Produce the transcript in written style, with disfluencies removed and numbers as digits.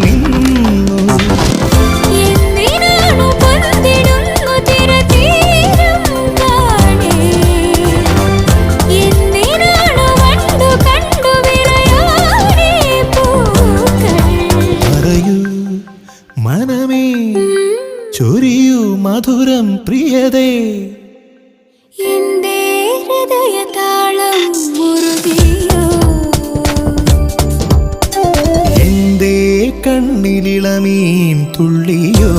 നിന്നു. പറയൂ മനമേ, ചൊരിയൂ മധുരം പ്രിയതേ, എന്റെ ഹൃദയതാളം മുറുകിയോ, എന്റെ കണ്ണിലിളമീൻ തുള്ളിയോ.